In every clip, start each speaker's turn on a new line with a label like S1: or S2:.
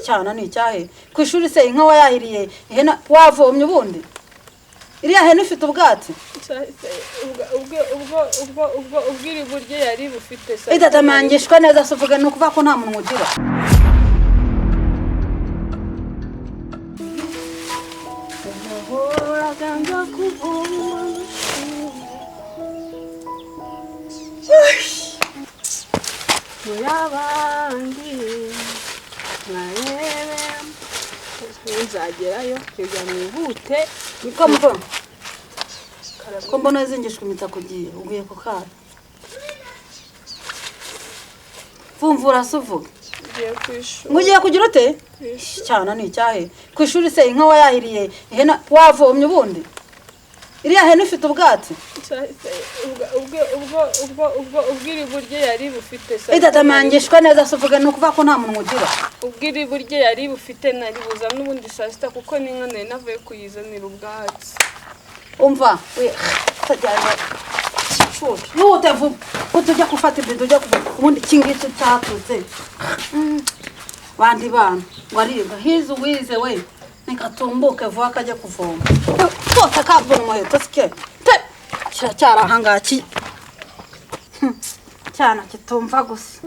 S1: cyana ni cyahe kwishuri se inka wayahiriye ihena wavomye ubundi iriya hena ifite ubwatsi
S2: ubwiri buryo yari bufite
S1: sa idatamangishwa neza suvuga no kuva ko nta muntu ugira
S2: nzagerayo kujya mwihute
S1: niko mbona ko mbona zingishwe imitakugiye uguye ku kara vumvura suvuga ngugiye kugira ute cyana ni cyahe kwishuri se inka wayahiriye ihena wavomye ubundi iriya hena ifite ubwatsi
S2: ubwiri buryo yari bufite sa
S1: idatamangishwa neza suvuga no kuva ko nta muntu ugira
S2: ubwiri buryo yari bufite nari buza n'ubundi sasita kuko n'inka nari navuye kuyizanira ubwatsi
S1: umva we tajyana yute vuba utujya gufata ibido ujya kuva ubundi kingito cyatutse bandi bana ngariga hizo wize we nikatumbuke vuba kajya kuvoma kose kavuna umuheto sike kiracyari ahangaki cyana kitumva gusa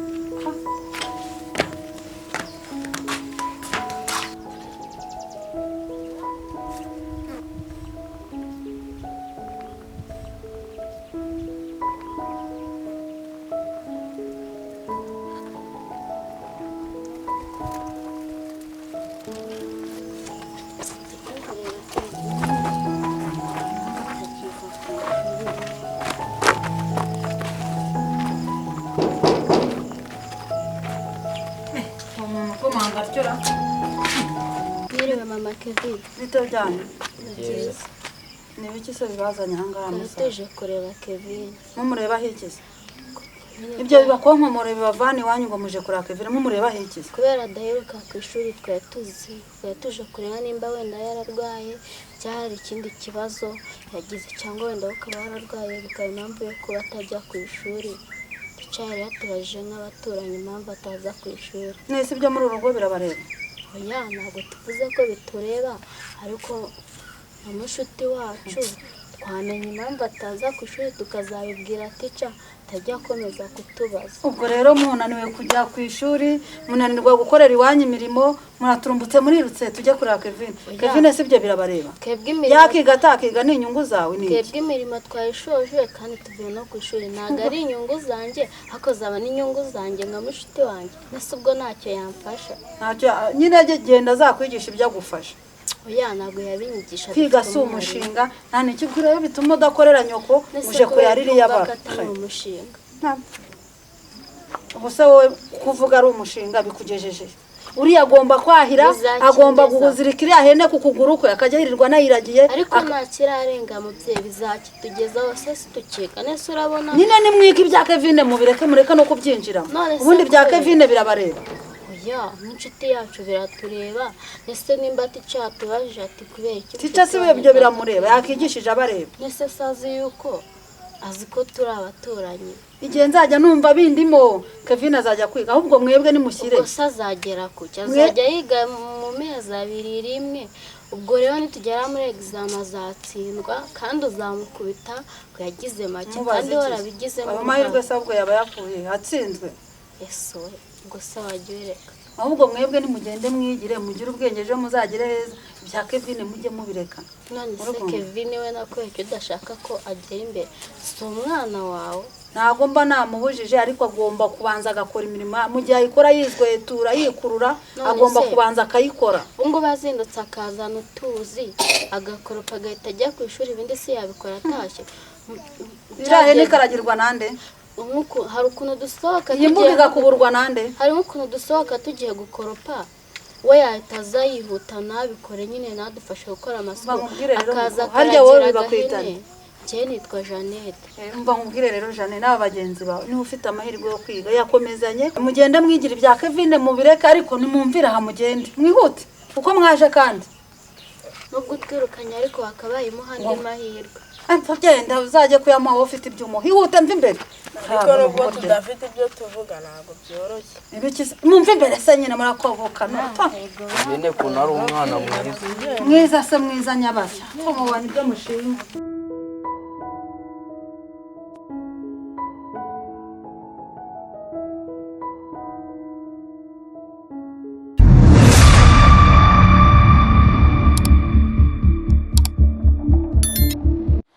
S3: Miriwe mama Kevin.
S1: Bitojyanye.
S3: Yes.
S1: Ni biki se bizazanye ahangaha musa?
S3: Nateje kureba Kevin.
S1: Mumureba hekize. Ibyo bibako nkomorebe bavani wanyu ngo muje kureba Kevin mumureba hekize.
S3: Kubera daheruka ku ishuri twatuje kureba nimba wenda yararwaye cyari ikindi kibazo yagize cyangwa wenda ukaba yararwaye bikaba impamvu yo kuba atajya ku ishuri. Cyari yatubajije nk'abaturanyi impamvu ataza ku ishuri.
S1: Nese ibyo muri urugo birabareba.
S3: Oya ntabwo tuvuze ko bitureba ariko amushuti wacu twamenye impamvu ataza ku ishuri tukazabibwira tica atajya akomeza kutubaza.
S1: Ubwo rero munaniwe kujya ku ishuri munanirwa gukorera iwanyu imirimo muraturumbutse murirutse tujye kureba Kevin. Kevin se ibyo birabareba. Yakiga atakiga ni inyungu zawe ni.
S3: Kebwe imirimo twayishoje kandi tuvuye no ku ishuri ntago ari inyungu zanjye hako zaba n'inyungu zanjye nka mushuti wanjye nese ubwo ntacyo yamfasha.
S1: Ntacyo nyine genda azakwigisha ibyo agufasha.
S3: Oya ntabwo yabinyigisha
S1: kwiga si umushinga nta nikigura yo bituma udakorera nyoko uje kuyaririya ba
S3: umushinga
S1: ubuse wowe kuvuga ari umushinga bikugejeje uriya agomba kwahira agomba guhuzirika iriya hene ku kuguru kwe akajya yirirwa nayiragiye
S3: ariko nta kirarenga mubyeyi bizakitugezaho se tukeka nese urabona
S1: nyine nimwiga ibya Kevin mubireke mureka no kubyinjiramo ubundi bya Kevin birabareba.
S3: Ya inshuti yacu biratureba nese nimba tica tubajije ati kubera iki
S1: tica se byo biramureba yakigishije abareba
S3: nese sazi yuko azi ko turi abaturanyi
S1: igihe nzajya numva bindimo Kevin azajya kwiga ahubwo mwebwe nimushyire
S3: ubwo azagera ku azajya yiga mu mezi abiri rimwe ubwo rero nitugera muri exam azatsindwa kandi uzamukubita ko yagize make kandi warabigizemo
S1: amahirwe se ubwo yaba yapfuye atsinzwe
S3: eso gusa wajyereka
S1: ahubwo mwebwe nimugende mwigire mugire ubwenge ejo muzagire heza bya Kevin mujye mubireka.
S3: None se Kevin we nakwereka udashaka ko agera imbere si umwana wawe
S1: ntago mba namubujije ariko agomba kubanza agakora imirimo mu gihe ayikora yizwetura yikurura agomba kubanza akayikora.
S3: Ubwo bazindutse akazana utuzi agakoropa agahita ajya ku ishuri ibindi si yabikora atashye.
S1: Irahe nikaragirwa nande
S3: umuko hari ukuntu dusohoka
S1: yimbuga kuburwa nande
S3: hari ukuntu dusohoka tugiye gukoropa we yahitaza yihuta nabikore nyine nadufashe gukora amasuku akaza
S1: harya wowe bakwitana
S3: je nitwa Jeannette.
S1: Umva nkubwire rero Jeannette n'abagenzi bawe ni ufite amahirwe yo kwiga yakomezanye mugende mwigira ibya Kevin mubireka ariko nimumvira ha mugende mwihute uko mwaje kandi
S3: nubwo twirukanye ariko hakabaye muhandi mahirwe
S1: Ampa genda uzajye kuyamuha ufite ibyuma hihuta mva imbere
S4: ariko nubwo tudafite ibyo tuvuga ntabwo byoroshye
S1: ibiki mumva imbere se nyine murakobokana
S5: nyine ko nari umwana mwiza
S1: mwiza se mwiza nyabashya mubona ibyo mushima